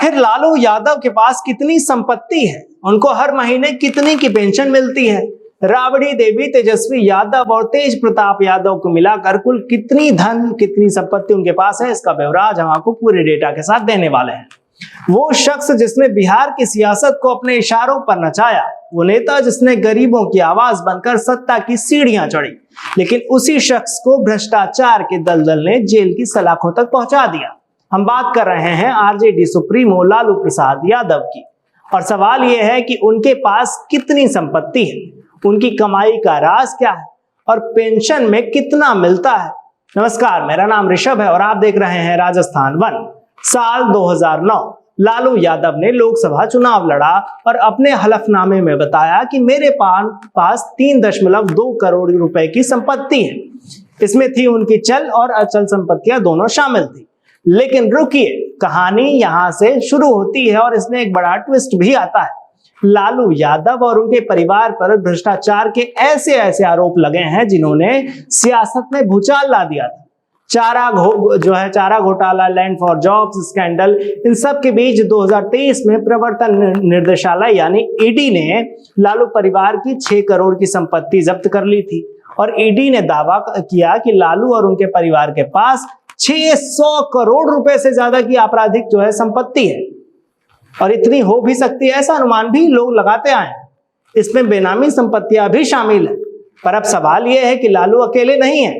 आखिर लालू यादव के पास कितनी संपत्ति है, उनको हर महीने कितनी की पेंशन मिलती है, राबड़ी देवी, तेजस्वी यादव और तेज प्रताप यादव को मिलाकर कुल कितनी धन कितनी संपत्ति उनके पास है, इसका ब्यौरा आज हम आपको पूरे डेटा के साथ देने वाले हैं। वो शख्स जिसने बिहार की सियासत को अपने इशारों पर नचाया, वो नेता जिसने गरीबों की आवाज बनकर सत्ता की सीढ़ियां चढ़ी, लेकिन उसी शख्स को भ्रष्टाचार के दलदल ने जेल की सलाखों तक पहुंचा दिया। हम बात कर रहे हैं आरजेडी सुप्रीमो लालू प्रसाद यादव की, और सवाल यह है कि उनके पास कितनी संपत्ति है, उनकी कमाई का राज क्या है और पेंशन में कितना मिलता है। नमस्कार, मेरा नाम ऋषभ है और आप देख रहे हैं राजस्थान वन। साल 2009 लालू यादव ने लोकसभा चुनाव लड़ा और अपने हलफनामे में बताया कि मेरे पास 3.2 करोड़ रुपए की संपत्ति है। इसमें थी उनकी चल और अचल संपत्तियां दोनों शामिल थी। लेकिन रुकिए, कहानी यहां से शुरू होती है और इसमें एक बड़ा ट्विस्ट भी आता है। लालू यादव और उनके परिवार पर भ्रष्टाचार के ऐसे ऐसे आरोप लगे हैं जिन्होंने सियासत में भूचाल ला दिया था। चारा घोटाला, लैंड फॉर जॉब्स स्कैंडल, इन सब के बीच 2023 में प्रवर्तन निर्देशालय यानी ईडी ने लालू परिवार की 6 करोड़ की संपत्ति जब्त कर ली थी और ईडी ने दावा किया कि लालू और उनके परिवार के पास 600 करोड़ रुपए से ज्यादा की आपराधिक संपत्ति है और इतनी हो भी सकती है, ऐसा अनुमान भी लोग लगाते आए हैं। इसमें बेनामी संपत्तियां भी शामिल है। पर अब सवाल यह है कि लालू अकेले नहीं है,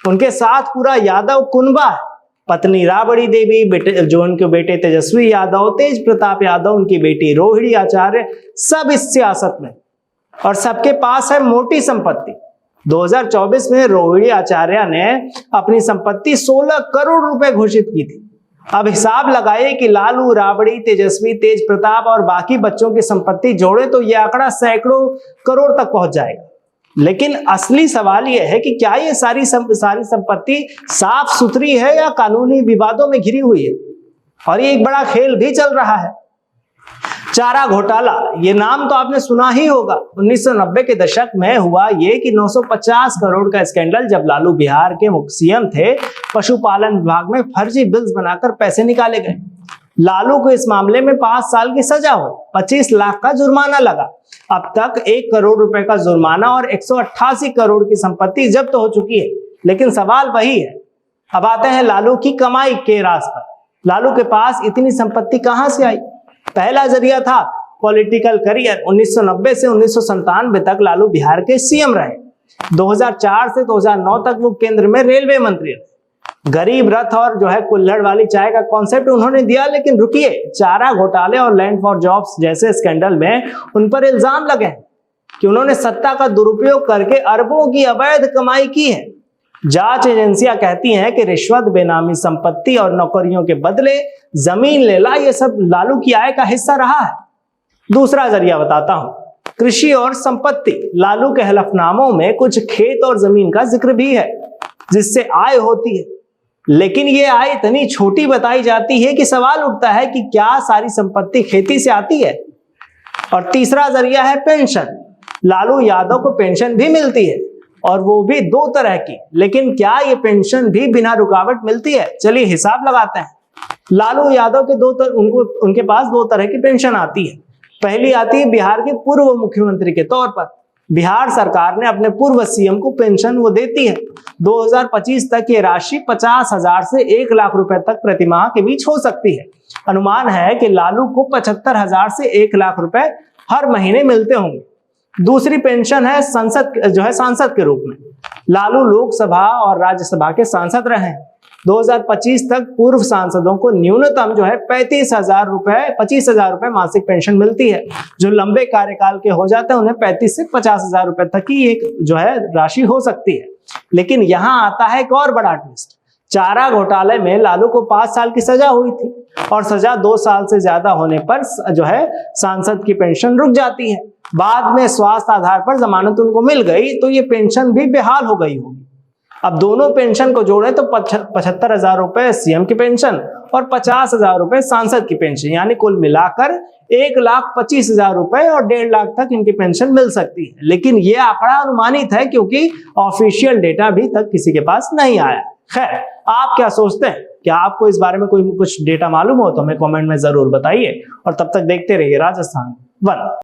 उनके साथ पूरा यादव कुनबा है। पत्नी राबड़ी देवी, जो उनके बेटे तेजस्वी यादव, तेज प्रताप यादव, उनकी बेटी रोहिणी आचार्य, सब इस सियासत में और सबके पास है मोटी संपत्ति। 2024 में रोहिणी आचार्य ने अपनी संपत्ति 16 करोड़ रुपए घोषित की थी। अब हिसाब लगाइए कि लालू, राबड़ी, तेजस्वी, तेज प्रताप और बाकी बच्चों की संपत्ति जोड़े तो यह आंकड़ा सैकड़ों करोड़ तक पहुंच जाएगा। लेकिन असली सवाल यह है कि क्या ये सारी संपत्ति साफ सुथरी है या कानूनी विवादों में घिरी हुई है। और ये एक बड़ा खेल भी चल रहा है। चारा घोटाला, ये नाम तो आपने सुना ही होगा। 1990 के दशक में हुआ ये कि 950 करोड़ का स्कैंडल, जब लालू बिहार के मुख्य सीएम थे। पशुपालन विभाग में फर्जी बिल्स बनाकर पैसे निकाले गए। लालू को इस मामले में 5 साल की सजा हुई, 25 लाख का जुर्माना लगा। अब तक 1 करोड़ रुपए का जुर्माना और 188 करोड़ की संपत्ति जब्त हो चुकी है। लेकिन सवाल वही है। अब आते हैं लालू की कमाई के राज पर। लालू के पास इतनी संपत्ति कहां से आई? पहला जरिया था पॉलिटिकल करियर। 1990 से 1997 तक लालू बिहार के सीएम रहे। 2004 से 2009 तक वो केंद्र में रेलवे मंत्री रहे। गरीब रथ और कुल्हड़ वाली चाय का कॉन्सेप्ट उन्होंने दिया। लेकिन रुकिए, चारा घोटाले और लैंड फॉर जॉब्स जैसे स्कैंडल में उन पर इल्जाम लगे हैं कि उन्होंने सत्ता का दुरुपयोग करके अरबों की अवैध कमाई की है। जांच एजेंसियां कहती हैं कि रिश्वत, बेनामी संपत्ति और नौकरियों के बदले जमीन लेना, ये सब लालू की आय का हिस्सा रहा है। दूसरा जरिया बताता हूं, कृषि और संपत्ति। लालू के हलफनामों में कुछ खेत और जमीन का जिक्र भी है जिससे आय होती है। लेकिन ये आय इतनी छोटी बताई जाती है कि सवाल उठता है कि क्या सारी संपत्ति खेती से आती है। और तीसरा जरिया है पेंशन। लालू यादव को पेंशन भी मिलती है और वो भी 2 तरह की। लेकिन क्या ये पेंशन भी बिना रुकावट मिलती है? चलिए हिसाब लगाते हैं। लालू यादव के उनके पास 2 तरह की पेंशन आती है। पहली आती है बिहार के पूर्व मुख्यमंत्री के तौर पर। बिहार सरकार ने अपने पूर्व सीएम को पेंशन वो देती है। 2025 तक ये राशि 50,000 से 1 लाख रुपए तक प्रतिमाह के बीच हो सकती है। अनुमान है कि लालू को 75,000 से 1 लाख रुपए हर महीने मिलते होंगे। दूसरी पेंशन है सांसद के रूप में। लालू लोकसभा और राज्यसभा के सांसद रहे। 2025 तक पूर्व सांसदों को न्यूनतम 25,000 रुपए मासिक पेंशन मिलती है। जो लंबे कार्यकाल के हो जाते हैं उन्हें 35 से 50,000 रुपए तक की एक राशि हो सकती है। लेकिन यहां आता है एक और बड़ा ट्विस्ट। चारा घोटाले में लालू को 5 साल की सजा हुई थी और सजा 2 साल से ज्यादा होने पर सांसद की पेंशन रुक जाती है। बाद में स्वास्थ्य आधार पर जमानत उनको मिल गई तो ये पेंशन भी बेहाल हो गई होगी। अब दोनों पेंशन को जोड़े तो 75,000 रुपए सीएम की पेंशन और 50,000 रुपए सांसद की पेंशन, यानी कुल मिलाकर 1,25,000 रुपए और 1.5 लाख तक इनकी पेंशन मिल सकती है। लेकिन यह आंकड़ा अनुमानित है क्योंकि ऑफिशियल डेटा अभी तक किसी के पास नहीं आया। खैर, आप क्या सोचते हैं? क्या आपको इस बारे में कोई कुछ डेटा मालूम हो तो हमें कमेंट में जरूर बताइए, और तब तक देखते रहिए राजस्थान वन।